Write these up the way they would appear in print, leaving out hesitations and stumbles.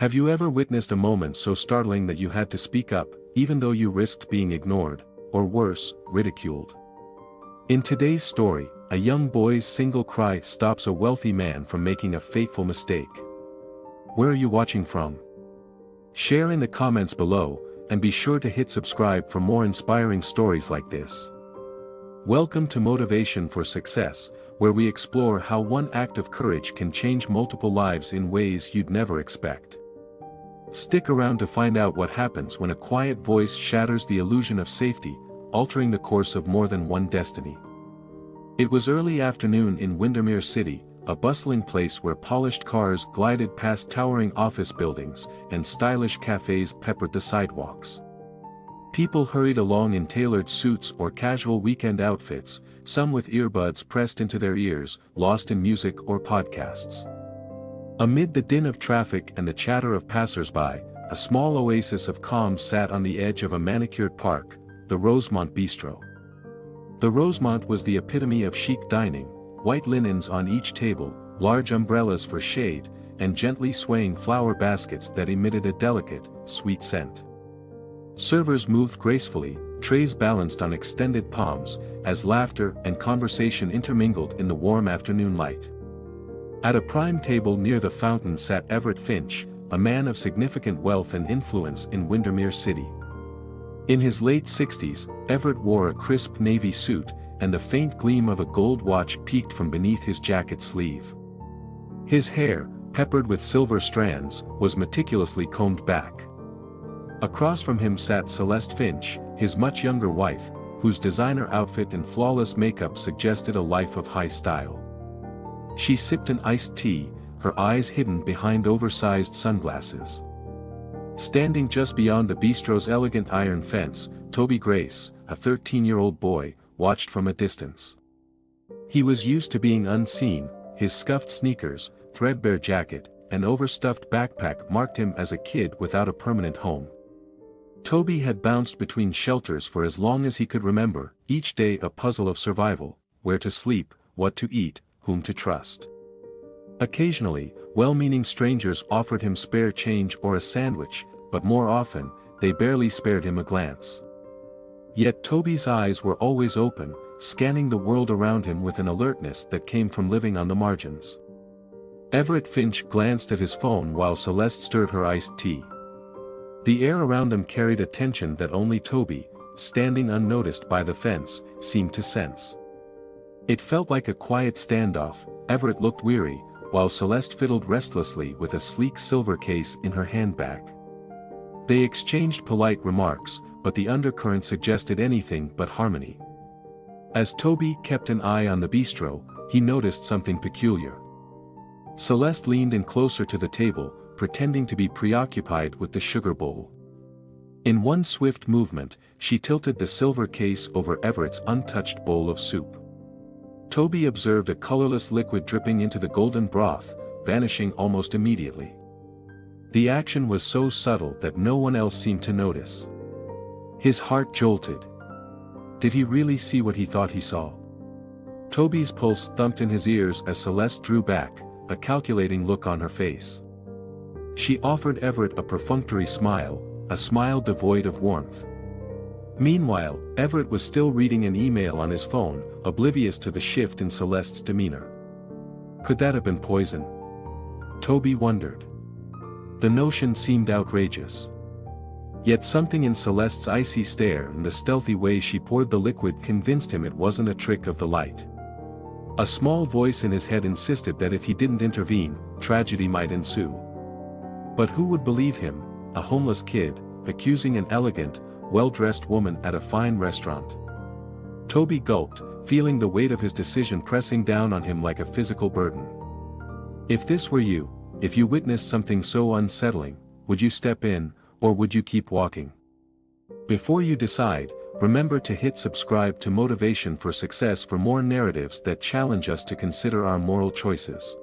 Have you ever witnessed a moment so startling that you had to speak up, even though you risked being ignored, or worse, ridiculed? In today's story, a young boy's single cry stops a wealthy man from making a fateful mistake. Where are you watching from? Share in the comments below, and be sure to hit subscribe for more inspiring stories like this. Welcome to Motivation for Success, where we explore how one act of courage can change multiple lives in ways you'd never expect. Stick around to find out what happens when a quiet voice shatters the illusion of safety, altering the course of more than one destiny. It was early afternoon in Windermere City, a bustling place where polished cars glided past towering office buildings and stylish cafes peppered the sidewalks. People hurried along in tailored suits or casual weekend outfits, some with earbuds pressed into their ears, lost in music or podcasts. Amid the din of traffic and the chatter of passers-by, a small oasis of calm sat on the edge of a manicured park, the Rosemont Bistro. The Rosemont was the epitome of chic dining, white linens on each table, large umbrellas for shade, and gently swaying flower baskets that emitted a delicate, sweet scent. Servers moved gracefully, trays balanced on extended palms, as laughter and conversation intermingled in the warm afternoon light. At a prime table near the fountain sat Everett Finch, a man of significant wealth and influence in Windermere City. In his late 60s, Everett wore a crisp navy suit, and the faint gleam of a gold watch peeked from beneath his jacket sleeve. His hair, peppered with silver strands, was meticulously combed back. Across from him sat Celeste Finch, his much younger wife, whose designer outfit and flawless makeup suggested a life of high style. She sipped an iced tea, her eyes hidden behind oversized sunglasses. Standing just beyond the bistro's elegant iron fence, Toby Grace, a 13-year-old boy, watched from a distance. He was used to being unseen, his scuffed sneakers, threadbare jacket, and overstuffed backpack marked him as a kid without a permanent home. Toby had bounced between shelters for as long as he could remember, each day a puzzle of survival: where to sleep, what to eat, whom to trust. Occasionally, well-meaning strangers offered him spare change or a sandwich, but more often, they barely spared him a glance. Yet Toby's eyes were always open, scanning the world around him with an alertness that came from living on the margins. Everett Finch glanced at his phone while Celeste stirred her iced tea. The air around them carried a tension that only Toby, standing unnoticed by the fence, seemed to sense. It felt like a quiet standoff. Everett looked weary, while Celeste fiddled restlessly with a sleek silver case in her handbag. They exchanged polite remarks, but the undercurrent suggested anything but harmony. As Toby kept an eye on the bistro, he noticed something peculiar. Celeste leaned in closer to the table, pretending to be preoccupied with the sugar bowl. In one swift movement, she tilted the silver case over Everett's untouched bowl of soup. Toby observed a colorless liquid dripping into the golden broth, vanishing almost immediately. The action was so subtle that no one else seemed to notice. His heart jolted. Did he really see what he thought he saw? Toby's pulse thumped in his ears as Celeste drew back, a calculating look on her face. She offered Everett a perfunctory smile, a smile devoid of warmth. Meanwhile, Everett was still reading an email on his phone, oblivious to the shift in Celeste's demeanor. Could that have been poison? Toby wondered. The notion seemed outrageous. Yet something in Celeste's icy stare and the stealthy way she poured the liquid convinced him it wasn't a trick of the light. A small voice in his head insisted that if he didn't intervene, tragedy might ensue. But who would believe him, a homeless kid, accusing an elegant, well-dressed woman at a fine restaurant? Toby gulped, feeling the weight of his decision pressing down on him like a physical burden. If this were you, if you witnessed something so unsettling, would you step in, or would you keep walking? Before you decide, remember to hit subscribe to Motivation for Success for more narratives that challenge us to consider our moral choices.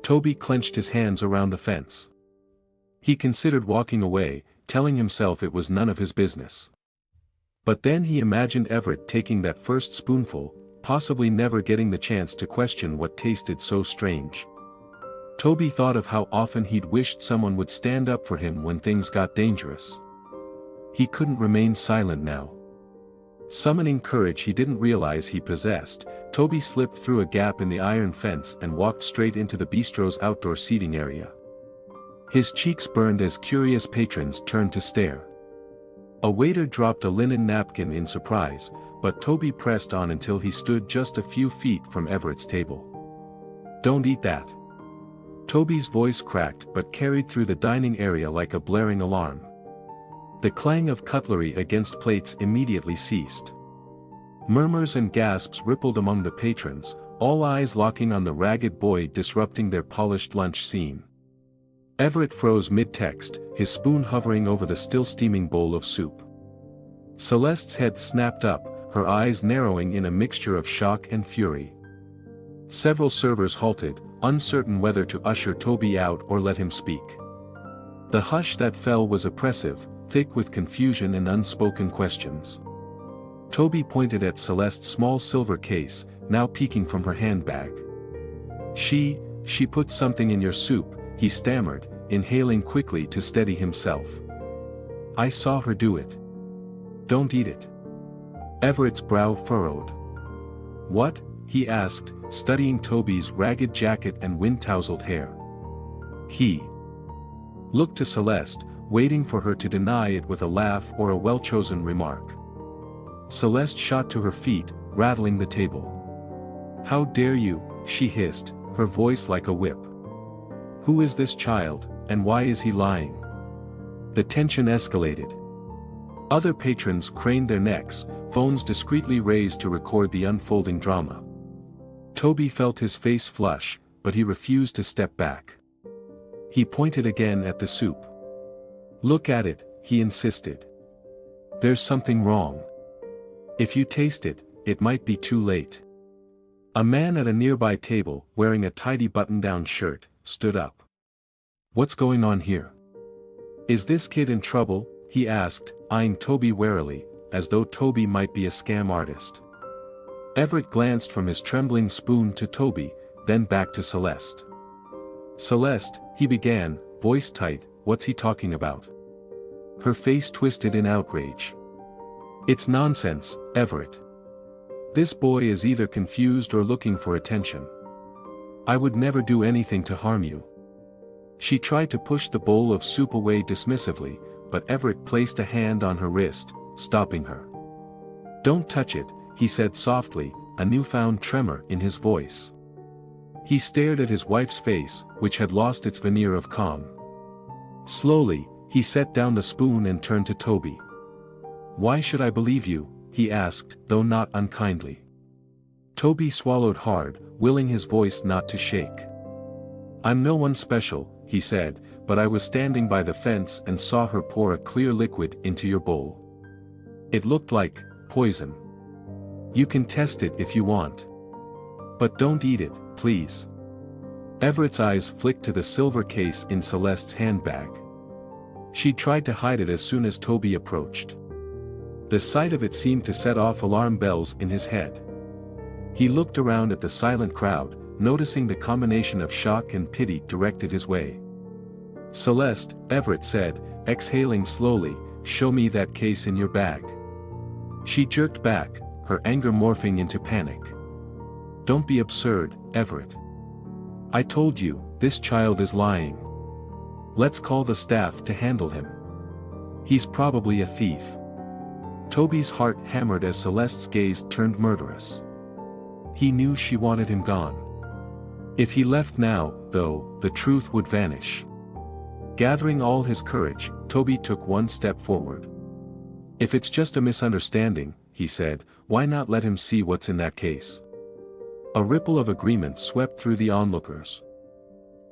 Toby clenched his hands around the fence. He considered walking away, telling himself it was none of his business. But then he imagined Everett taking that first spoonful, possibly never getting the chance to question what tasted so strange. Toby thought of how often he'd wished someone would stand up for him when things got dangerous. He couldn't remain silent now. Summoning courage he didn't realize he possessed, Toby slipped through a gap in the iron fence and walked straight into the bistro's outdoor seating area. His cheeks burned as curious patrons turned to stare. A waiter dropped a linen napkin in surprise, but Toby pressed on until he stood just a few feet from Everett's table. "Don't eat that." Toby's voice cracked but carried through the dining area like a blaring alarm. The clang of cutlery against plates immediately ceased. Murmurs and gasps rippled among the patrons, all eyes locking on the ragged boy disrupting their polished lunch scene. Everett froze mid-text, his spoon hovering over the still-steaming bowl of soup. Celeste's head snapped up, her eyes narrowing in a mixture of shock and fury. Several servers halted, uncertain whether to usher Toby out or let him speak. The hush that fell was oppressive, thick with confusion and unspoken questions. Toby pointed at Celeste's small silver case, now peeking from her handbag. She put something in your soup," he stammered, inhaling quickly to steady himself. "I saw her do it." "Don't eat it." Everett's brow furrowed. "What?" he asked, studying Toby's ragged jacket and wind-tousled hair. He looked to Celeste, waiting for her to deny it with a laugh or a well-chosen remark. Celeste shot to her feet, rattling the table. "How dare you?" she hissed, her voice like a whip. "Who is this child, and why is he lying?" The tension escalated. Other patrons craned their necks, phones discreetly raised to record the unfolding drama. Toby felt his face flush, but he refused to step back. He pointed again at the soup. "Look at it," he insisted. "There's something wrong. If you taste it, it might be too late." A man at a nearby table, wearing a tidy button-down shirt, stood up. "What's going on here? Is this kid in trouble?" he asked, eyeing Toby warily, as though Toby might be a scam artist. Everett glanced from his trembling spoon to Toby, then back to Celeste. "Celeste," he began, voice tight, "what's he talking about?" Her face twisted in outrage. "It's nonsense, Everett. This boy is either confused or looking for attention. I would never do anything to harm you." She tried to push the bowl of soup away dismissively, but Everett placed a hand on her wrist, stopping her. "Don't touch it," he said softly, a newfound tremor in his voice. He stared at his wife's face, which had lost its veneer of calm. Slowly, he set down the spoon and turned to Toby. "Why should I believe you?" he asked, though not unkindly. Toby swallowed hard, willing his voice not to shake. "I'm no one special," he said, "but I was standing by the fence and saw her pour a clear liquid into your bowl. It looked like poison. You can test it if you want. But don't eat it, please." Everett's eyes flicked to the silver case in Celeste's handbag. She tried to hide it as soon as Toby approached. The sight of it seemed to set off alarm bells in his head. He looked around at the silent crowd, noticing the combination of shock and pity directed his way. "Celeste," Everett said, exhaling slowly, "show me that case in your bag." She jerked back, her anger morphing into panic. "Don't be absurd, Everett. I told you, this child is lying. Let's call the staff to handle him. He's probably a thief." Toby's heart hammered as Celeste's gaze turned murderous. He knew she wanted him gone. If he left now, though, the truth would vanish. Gathering all his courage, Toby took one step forward. "If it's just a misunderstanding," he said, "why not let him see what's in that case?" A ripple of agreement swept through the onlookers.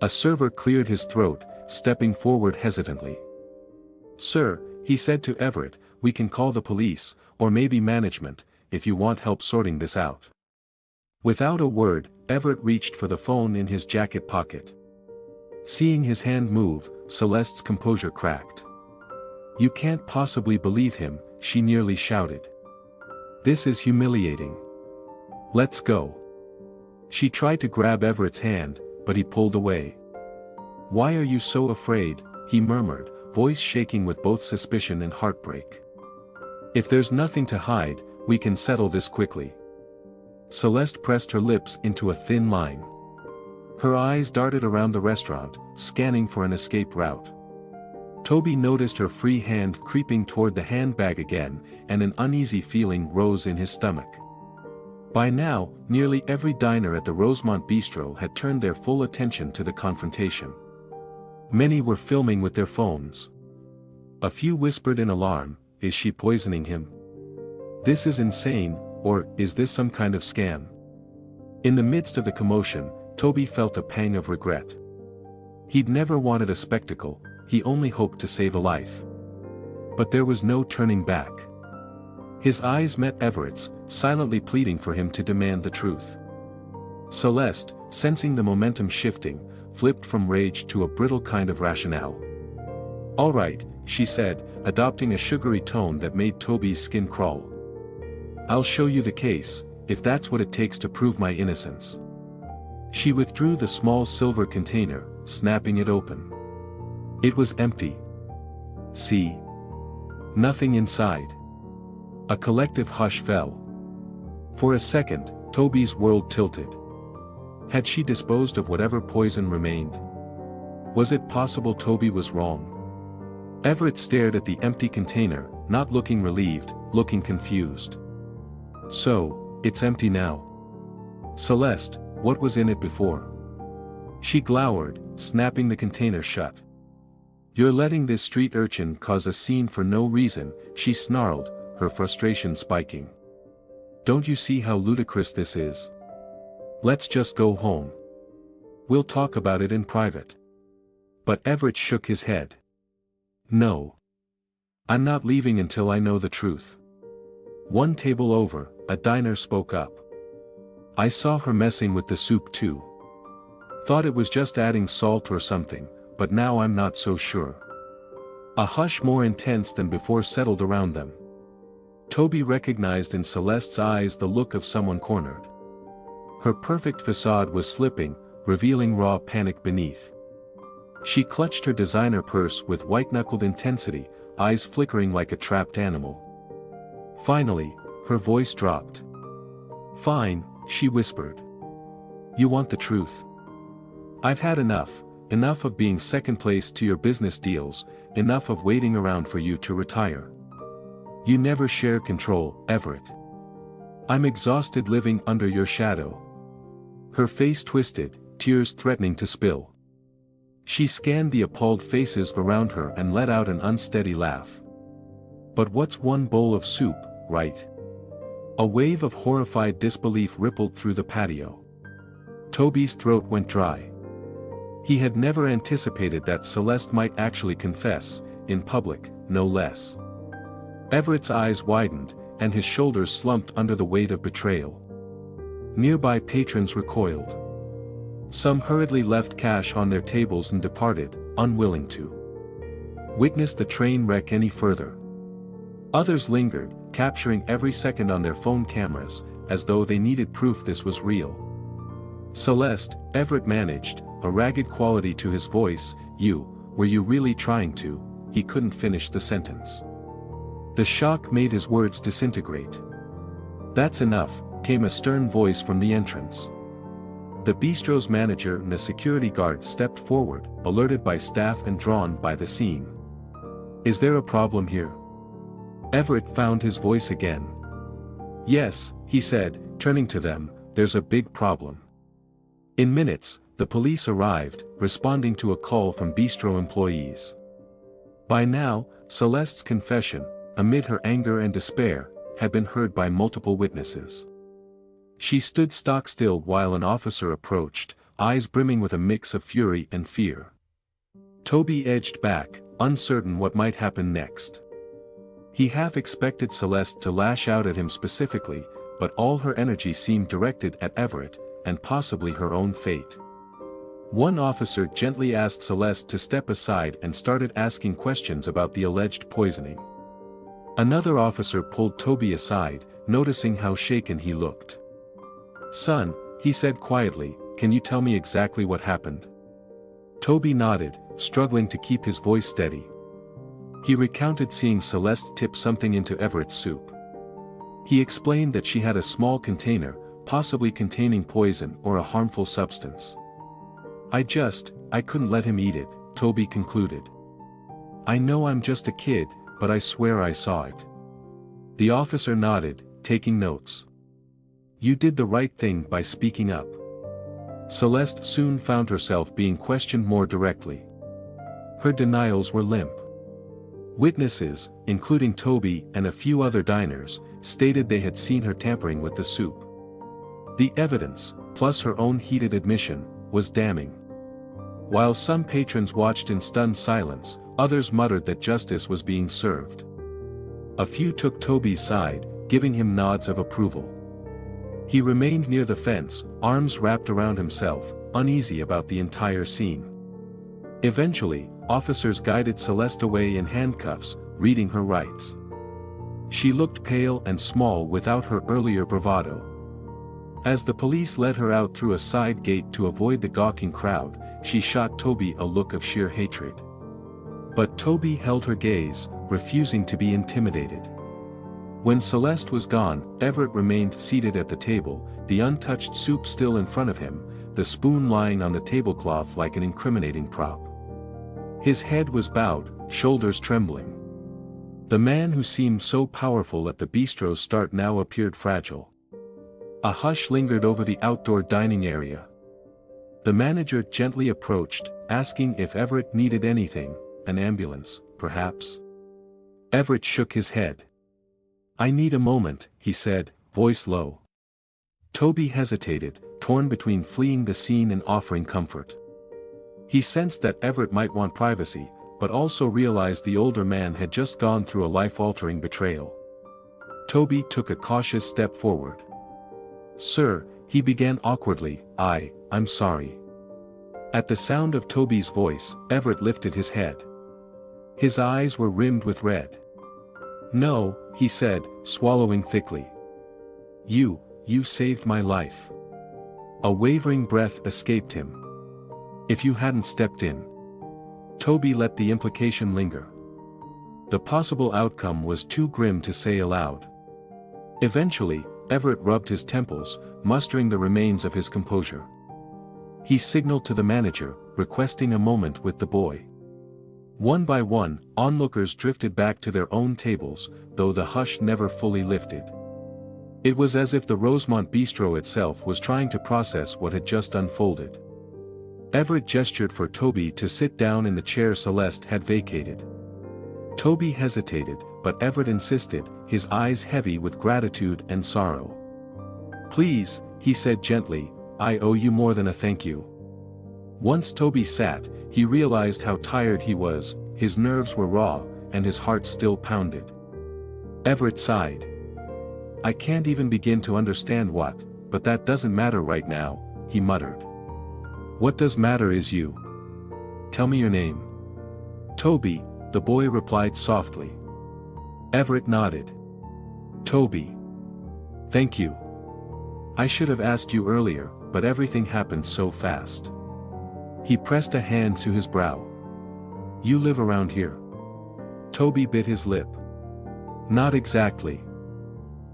A server cleared his throat, stepping forward hesitantly. "Sir," he said to Everett, "we can call the police, or maybe management, if you want help sorting this out." Without a word, Everett reached for the phone in his jacket pocket. Seeing his hand move, Celeste's composure cracked. "You can't possibly believe him," she nearly shouted. "This is humiliating. Let's go." She tried to grab Everett's hand, but he pulled away. "Why are you so afraid?" he murmured, voice shaking with both suspicion and heartbreak. "If there's nothing to hide, we can settle this quickly." Celeste pressed her lips into a thin line. Her eyes darted around the restaurant, scanning for an escape route. Toby noticed her free hand creeping toward the handbag again, and an uneasy feeling rose in his stomach. By now, nearly every diner at the Rosemont Bistro had turned their full attention to the confrontation. Many were filming with their phones. A few whispered in alarm, "Is she poisoning him? This is insane, or is this some kind of scam?" In the midst of the commotion, Toby felt a pang of regret. He'd never wanted a spectacle, he only hoped to save a life. But there was no turning back. His eyes met Everett's, silently pleading for him to demand the truth. Celeste, sensing the momentum shifting, flipped from rage to a brittle kind of rationale. "All right," she said, adopting a sugary tone that made Toby's skin crawl. "I'll show you the case, if that's what it takes to prove my innocence." She withdrew the small silver container, snapping it open. It was empty. See? Nothing inside. A collective hush fell. For a second, Toby's world tilted. Had she disposed of whatever poison remained? Was it possible Toby was wrong? Everett stared at the empty container, not looking relieved, looking confused. "So, it's empty now. Celeste, what was in it before?" She glowered, snapping the container shut. "You're letting this street urchin cause a scene for no reason," she snarled, her frustration spiking. "Don't you see how ludicrous this is? Let's just go home. We'll talk about it in private." But Everett shook his head. "No. I'm not leaving until I know the truth." One table over, a diner spoke up. "I saw her messing with the soup too. Thought it was just adding salt or something, but now I'm not so sure." A hush more intense than before settled around them. Toby recognized in Celeste's eyes the look of someone cornered. Her perfect facade was slipping, revealing raw panic beneath. She clutched her designer purse with white-knuckled intensity, eyes flickering like a trapped animal. Finally, her voice dropped. "Fine," she whispered. "You want the truth? I've had enough of being second place to your business deals, enough of waiting around for you to retire. You never share control, Everett. I'm exhausted living under your shadow." Her face twisted, tears threatening to spill. She scanned the appalled faces around her and let out an unsteady laugh. "But what's one bowl of soup, right?" A wave of horrified disbelief rippled through the patio. Toby's throat went dry. He had never anticipated that Celeste might actually confess, in public, no less. Everett's eyes widened, and his shoulders slumped under the weight of betrayal. Nearby patrons recoiled. Some hurriedly left cash on their tables and departed, unwilling to witness the train wreck any further. Others lingered, capturing every second on their phone cameras, as though they needed proof this was real. "Celeste," Everett managed, a ragged quality to his voice, were you really trying to?" He couldn't finish the sentence. The shock made his words disintegrate. "That's enough," came a stern voice from the entrance. The bistro's manager and a security guard stepped forward, alerted by staff and drawn by the scene. "Is there a problem here?" Everett found his voice again. "Yes," he said, turning to them, "there's a big problem." In minutes, the police arrived, responding to a call from bistro employees. By now, Celeste's confession, amid her anger and despair, had been heard by multiple witnesses. She stood stock still while an officer approached, eyes brimming with a mix of fury and fear. Toby edged back, uncertain what might happen next. He half expected Celeste to lash out at him specifically, but all her energy seemed directed at Everett, and possibly her own fate. One officer gently asked Celeste to step aside and started asking questions about the alleged poisoning. Another officer pulled Toby aside, noticing how shaken he looked. "Son," he said quietly, "can you tell me exactly what happened?" Toby nodded, struggling to keep his voice steady. He recounted seeing Celeste tip something into Everett's soup. He explained that she had a small container, possibly containing poison or a harmful substance. I couldn't let him eat it, Toby concluded. I know I'm just a kid, but I swear I saw it. The officer nodded, taking notes. You did the right thing by speaking up. Celeste soon found herself being questioned more directly. Her denials were limp. Witnesses, including Toby and a few other diners, stated they had seen her tampering with the soup. The evidence, plus her own heated admission, was damning. While some patrons watched in stunned silence, others muttered that justice was being served. A few took Toby's side, giving him nods of approval. He remained near the fence, arms wrapped around himself, uneasy about the entire scene. Eventually, officers guided Celeste away in handcuffs, reading her rights. She looked pale and small without her earlier bravado. As the police led her out through a side gate to avoid the gawking crowd, she shot Toby a look of sheer hatred. But Toby held her gaze, refusing to be intimidated. When Celeste was gone, Everett remained seated at the table, the untouched soup still in front of him, the spoon lying on the tablecloth like an incriminating prop. His head was bowed, shoulders trembling. The man who seemed so powerful at the bistro's start now appeared fragile. A hush lingered over the outdoor dining area. The manager gently approached, asking if Everett needed anything, an ambulance, perhaps. Everett shook his head. I need a moment, he said, voice low. Toby hesitated, torn between fleeing the scene and offering comfort. He sensed that Everett might want privacy, but also realized the older man had just gone through a life-altering betrayal. Toby took a cautious step forward. Sir, he began awkwardly, I'm sorry. At the sound of Toby's voice, Everett lifted his head. His eyes were rimmed with red. No, he said, swallowing thickly. You saved my life. A wavering breath escaped him. If you hadn't stepped in. Toby let the implication linger. The possible outcome was too grim to say aloud. Eventually, Everett rubbed his temples, mustering the remains of his composure. He signaled to the manager, requesting a moment with the boy. One by one, onlookers drifted back to their own tables, though the hush never fully lifted. It was as if the Rosemont Bistro itself was trying to process what had just unfolded. Everett gestured for Toby to sit down in the chair Celeste had vacated. Toby hesitated, but Everett insisted, his eyes heavy with gratitude and sorrow. Please, he said gently, I owe you more than a thank you. Once Toby sat, he realized how tired he was, his nerves were raw, and his heart still pounded. Everett sighed. I can't even begin to understand what, but that doesn't matter right now, he muttered. What does matter is you. Tell me your name. Toby, the boy replied softly. Everett nodded. Toby. Thank you. I should have asked you earlier, but everything happened so fast. He pressed a hand to his brow. You live around here? Toby bit his lip. Not exactly.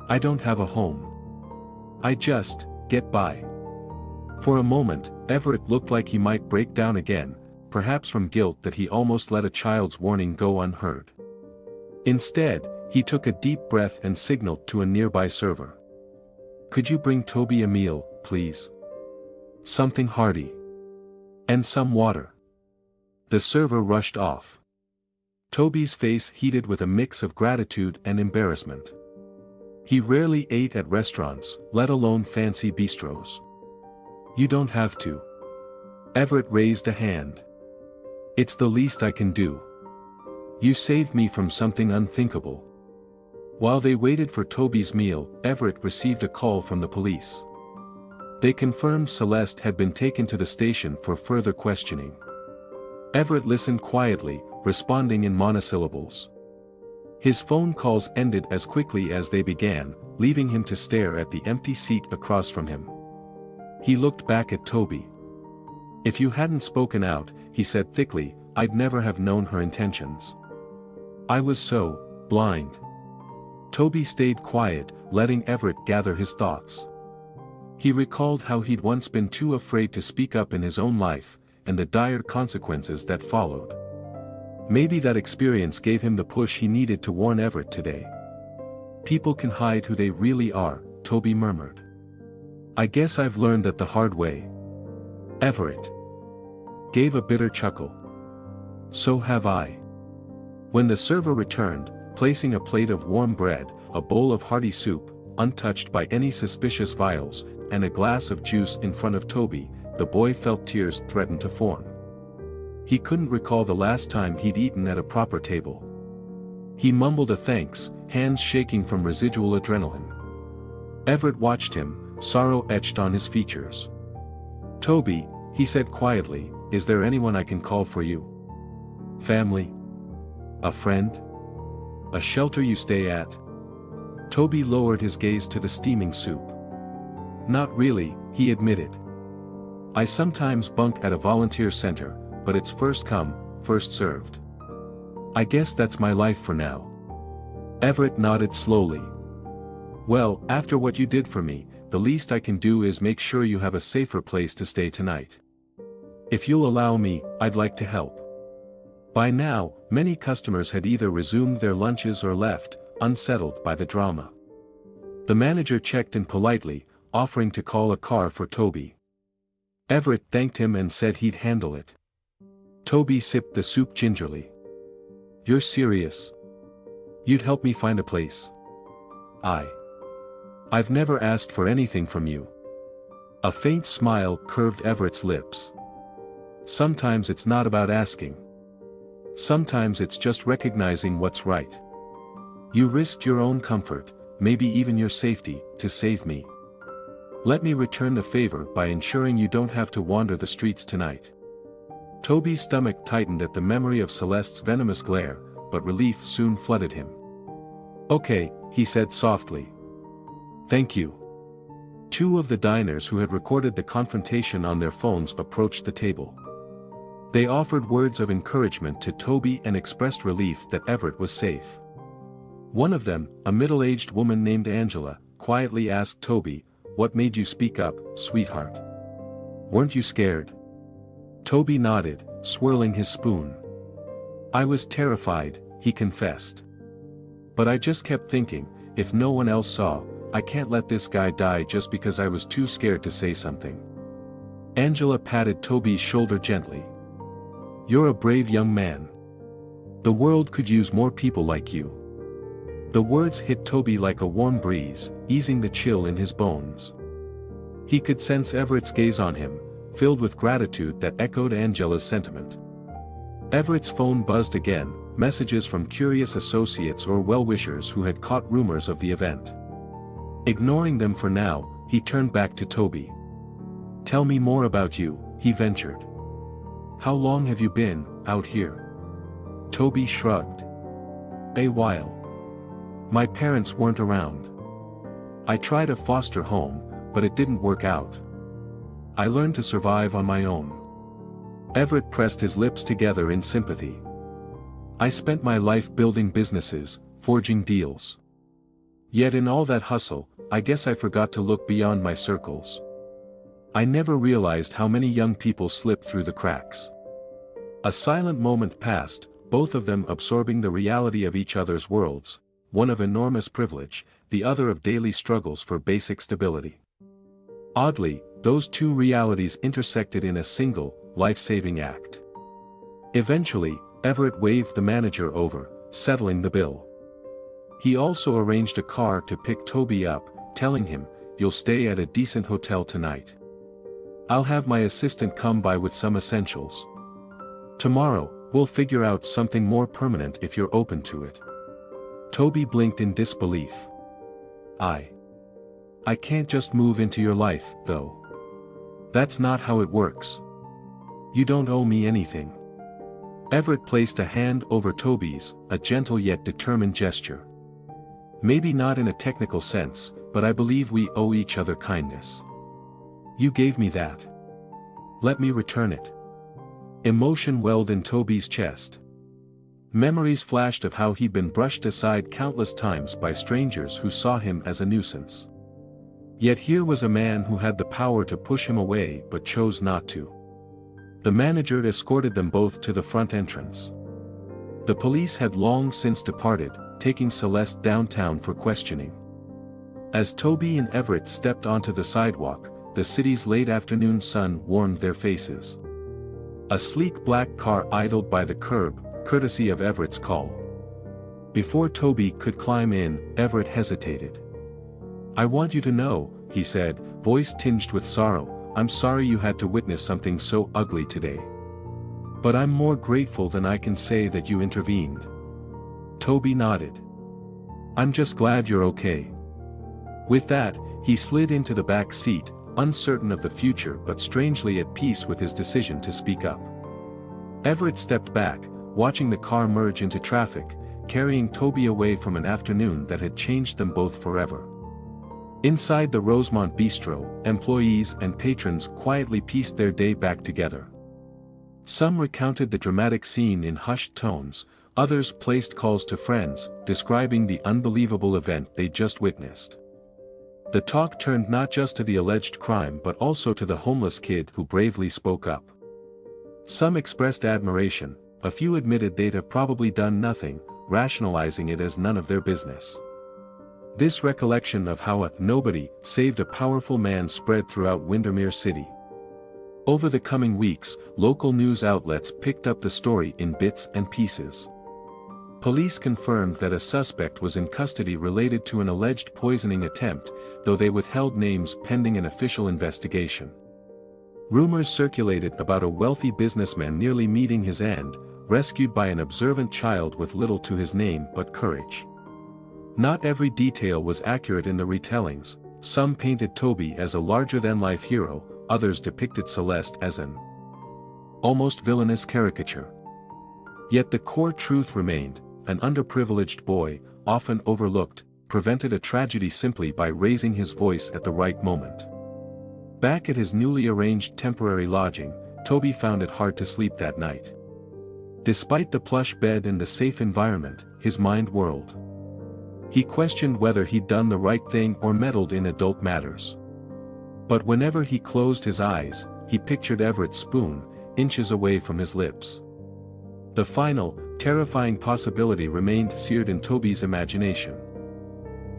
I don't have a home. I just get by. For a moment, Everett looked like he might break down again, perhaps from guilt that he almost let a child's warning go unheard. Instead, he took a deep breath and signaled to a nearby server. Could you bring Toby a meal, please? Something hearty. And some water. The server rushed off. Toby's face heated with a mix of gratitude and embarrassment. He rarely ate at restaurants, let alone fancy bistros. You don't have to. Everett raised a hand. It's the least I can do. You saved me from something unthinkable. While they waited for Toby's meal, Everett received a call from the police. They confirmed Celeste had been taken to the station for further questioning. Everett listened quietly, responding in monosyllables. His phone calls ended as quickly as they began, leaving him to stare at the empty seat across from him. He looked back at Toby. If you hadn't spoken out, he said thickly, I'd never have known her intentions. I was so blind. Toby stayed quiet, letting Everett gather his thoughts. He recalled how he'd once been too afraid to speak up in his own life, and the dire consequences that followed. Maybe that experience gave him the push he needed to warn Everett today. People can hide who they really are, Toby murmured. I guess I've learned that the hard way. Everett gave a bitter chuckle. So have I. When the server returned, placing a plate of warm bread, a bowl of hearty soup, untouched by any suspicious vials, and a glass of juice in front of Toby, the boy felt tears threaten to form. He couldn't recall the last time he'd eaten at a proper table. He mumbled a thanks, hands shaking from residual adrenaline. Everett watched him, sorrow etched on his features. Toby, he said quietly, is there anyone I can call for you? Family? A friend? A shelter you stay at? Toby lowered his gaze to the steaming soup. Not really, he admitted. I sometimes bunk at a volunteer center, but it's first come, first served. I guess that's my life for now. Everett nodded slowly. Well, after what you did for me, the least I can do is make sure you have a safer place to stay tonight. If you'll allow me, I'd like to help. By now, many customers had either resumed their lunches or left, unsettled by the drama. The manager checked in politely, offering to call a car for Toby. Everett thanked him and said he'd handle it. Toby sipped the soup gingerly. You're serious? You'd help me find a place? I've never asked for anything from you. A faint smile curved Everett's lips. Sometimes it's not about asking. Sometimes it's just recognizing what's right. You risked your own comfort, maybe even your safety, to save me. Let me return the favor by ensuring you don't have to wander the streets tonight. Toby's stomach tightened at the memory of Celeste's venomous glare, but relief soon flooded him. Okay, he said softly. Thank you. Two of the diners who had recorded the confrontation on their phones approached the table. They offered words of encouragement to Toby and expressed relief that Everett was safe. One of them, a middle-aged woman named Angela, quietly asked Toby, "What made you speak up, sweetheart? Weren't you scared?" Toby nodded, swirling his spoon. I was terrified, he confessed. But I just kept thinking, if no one else saw, I can't let this guy die just because I was too scared to say something. Angela patted Toby's shoulder gently. You're a brave young man. The world could use more people like you. The words hit Toby like a warm breeze, easing the chill in his bones. He could sense Everett's gaze on him, filled with gratitude that echoed Angela's sentiment. Everett's phone buzzed again, messages from curious associates or well-wishers who had caught rumors of the event. Ignoring them for now, he turned back to Toby. Tell me more about you, he ventured. How long have you been out here? Toby shrugged. A while. My parents weren't around. I tried a foster home, but it didn't work out. I learned to survive on my own. Everett pressed his lips together in sympathy. I spent my life building businesses, forging deals. Yet in all that hustle, I guess I forgot to look beyond my circles. I never realized how many young people slipped through the cracks. A silent moment passed, both of them absorbing the reality of each other's worlds, one of enormous privilege, the other of daily struggles for basic stability. Oddly, those two realities intersected in a single, life-saving act. Eventually, Everett waved the manager over, settling the bill. He also arranged a car to pick Toby up, telling him, "You'll stay at a decent hotel tonight. I'll have my assistant come by with some essentials. Tomorrow, we'll figure out something more permanent if you're open to it." Toby blinked in disbelief. I can't just move into your life, though. That's not how it works. You don't owe me anything. Everett placed a hand over Toby's, a gentle yet determined gesture. Maybe not in a technical sense, but I believe we owe each other kindness. You gave me that. Let me return it. Emotion welled in Toby's chest. Memories flashed of how he'd been brushed aside countless times by strangers who saw him as a nuisance. Yet here was a man who had the power to push him away but chose not to. The manager escorted them both to the front entrance. The police had long since departed, taking Celeste downtown for questioning. As Toby and Everett stepped onto the sidewalk, the city's late afternoon sun warmed their faces. A sleek black car idled by the curb, courtesy of Everett's call. Before Toby could climb in, Everett hesitated. "I want you to know," he said, voice tinged with sorrow, "I'm sorry you had to witness something so ugly today. But I'm more grateful than I can say that you intervened." Toby nodded. "I'm just glad you're okay." With that, he slid into the back seat, uncertain of the future but strangely at peace with his decision to speak up. Everett stepped back, watching the car merge into traffic, carrying Toby away from an afternoon that had changed them both forever. Inside the Rosemont Bistro, employees and patrons quietly pieced their day back together. Some recounted the dramatic scene in hushed tones, others placed calls to friends, describing the unbelievable event they just witnessed. The talk turned not just to the alleged crime but also to the homeless kid who bravely spoke up. Some expressed admiration, a few admitted they'd have probably done nothing, rationalizing it as none of their business. This recollection of how a nobody saved a powerful man spread throughout Windermere City. Over the coming weeks, local news outlets picked up the story in bits and pieces. Police confirmed that a suspect was in custody related to an alleged poisoning attempt, though they withheld names pending an official investigation. Rumors circulated about a wealthy businessman nearly meeting his end, rescued by an observant child with little to his name but courage. Not every detail was accurate in the retellings. Some painted Toby as a larger-than-life hero, others depicted Celeste as an almost villainous caricature. Yet the core truth remained: an underprivileged boy, often overlooked, prevented a tragedy simply by raising his voice at the right moment. Back at his newly arranged temporary lodging, Toby found it hard to sleep that night. Despite the plush bed and the safe environment, his mind whirled. He questioned whether he'd done the right thing or meddled in adult matters. But whenever he closed his eyes, he pictured Everett's spoon, inches away from his lips. The final, terrifying possibility remained seared in Toby's imagination.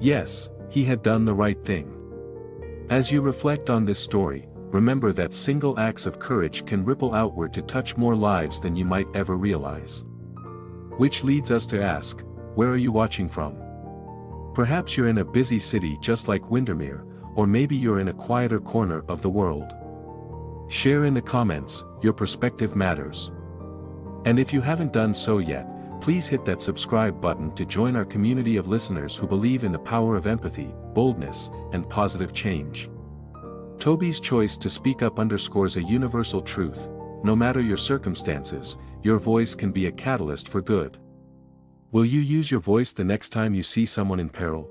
Yes, he had done the right thing. As you reflect on this story, remember that single acts of courage can ripple outward to touch more lives than you might ever realize. Which leads us to ask, where are you watching from? Perhaps you're in a busy city just like Windermere, or maybe you're in a quieter corner of the world. Share in the comments, your perspective matters. And if you haven't done so yet, please hit that subscribe button to join our community of listeners who believe in the power of empathy, boldness, and positive change. Toby's choice to speak up underscores a universal truth: no matter your circumstances, your voice can be a catalyst for good. Will you use your voice the next time you see someone in peril?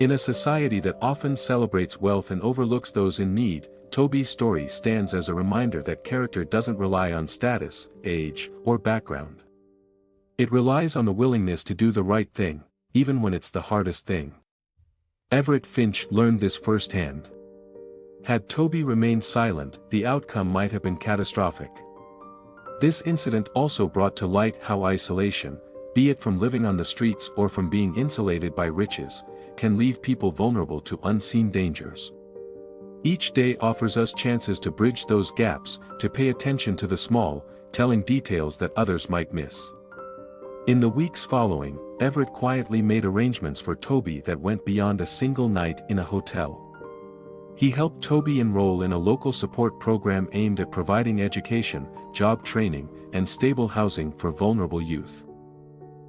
In a society that often celebrates wealth and overlooks those in need, Toby's story stands as a reminder that character doesn't rely on status, age, or background. It relies on the willingness to do the right thing, even when it's the hardest thing. Everett Finch learned this firsthand. Had Toby remained silent, the outcome might have been catastrophic. This incident also brought to light how isolation, be it from living on the streets or from being insulated by riches, can leave people vulnerable to unseen dangers. Each day offers us chances to bridge those gaps, to pay attention to the small, telling details that others might miss. In the weeks following, Everett quietly made arrangements for Toby that went beyond a single night in a hotel. He helped Toby enroll in a local support program aimed at providing education, job training, and stable housing for vulnerable youth.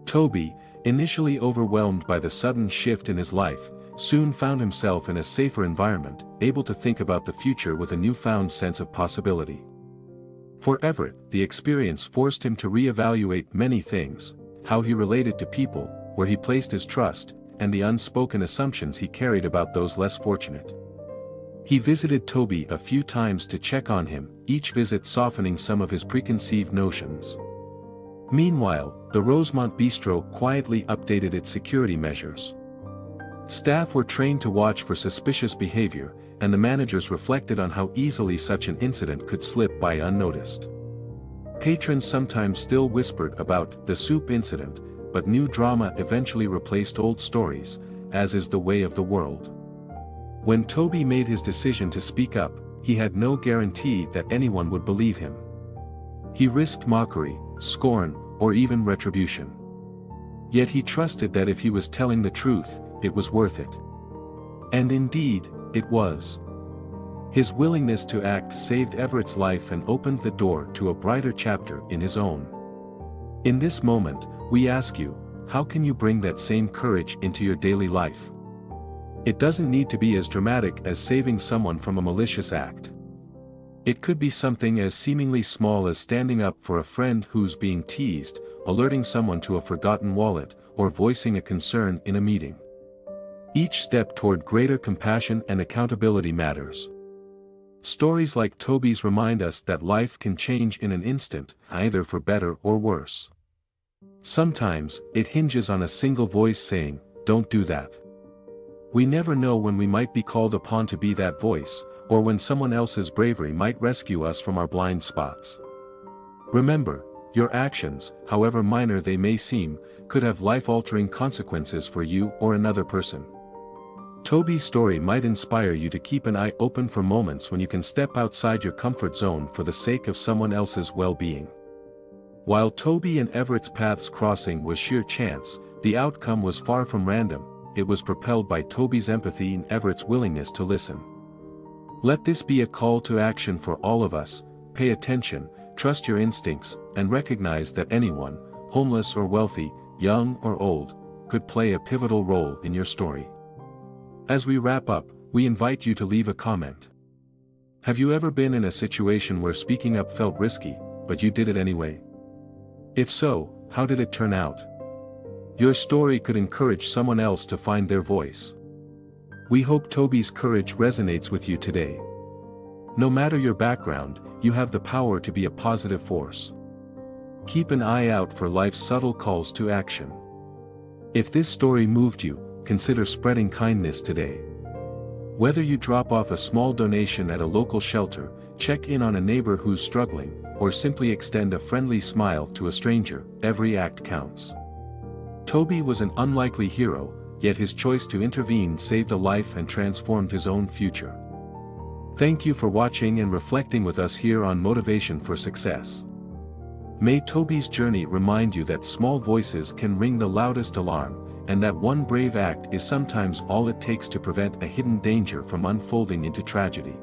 Toby, initially overwhelmed by the sudden shift in his life, soon found himself in a safer environment, able to think about the future with a newfound sense of possibility. For Everett, the experience forced him to reevaluate many things: how he related to people, where he placed his trust, and the unspoken assumptions he carried about those less fortunate. He visited Toby a few times to check on him, each visit softening some of his preconceived notions. Meanwhile, the Rosemont Bistro quietly updated its security measures. Staff were trained to watch for suspicious behavior, and the managers reflected on how easily such an incident could slip by unnoticed. Patrons sometimes still whispered about the soup incident, but new drama eventually replaced old stories, as is the way of the world. When Toby made his decision to speak up, he had no guarantee that anyone would believe him. He risked mockery, scorn, or even retribution. Yet he trusted that if he was telling the truth, it was worth it. And indeed, it was. His willingness to act saved Everett's life and opened the door to a brighter chapter in his own. In this moment, we ask you, how can you bring that same courage into your daily life? It doesn't need to be as dramatic as saving someone from a malicious act. It could be something as seemingly small as standing up for a friend who's being teased, alerting someone to a forgotten wallet, or voicing a concern in a meeting. Each step toward greater compassion and accountability matters. Stories like Toby's remind us that life can change in an instant, either for better or worse. Sometimes, it hinges on a single voice saying, "Don't do that." We never know when we might be called upon to be that voice, or when someone else's bravery might rescue us from our blind spots. Remember, your actions, however minor they may seem, could have life-altering consequences for you or another person. Toby's story might inspire you to keep an eye open for moments when you can step outside your comfort zone for the sake of someone else's well-being. While Toby and Everett's paths crossing was sheer chance, the outcome was far from random. It was propelled by Toby's empathy and Everett's willingness to listen. Let this be a call to action for all of us: pay attention, trust your instincts, and recognize that anyone, homeless or wealthy, young or old, could play a pivotal role in your story. As we wrap up, we invite you to leave a comment. Have you ever been in a situation where speaking up felt risky, but you did it anyway? If so, how did it turn out? Your story could encourage someone else to find their voice. We hope Toby's courage resonates with you today. No matter your background, you have the power to be a positive force. Keep an eye out for life's subtle calls to action. If this story moved you, consider spreading kindness today. Whether you drop off a small donation at a local shelter, check in on a neighbor who's struggling, or simply extend a friendly smile to a stranger, every act counts. Toby was an unlikely hero, yet his choice to intervene saved a life and transformed his own future. Thank you for watching and reflecting with us here on Motivation for Success. May Toby's journey remind you that small voices can ring the loudest alarm, and that one brave act is sometimes all it takes to prevent a hidden danger from unfolding into tragedy.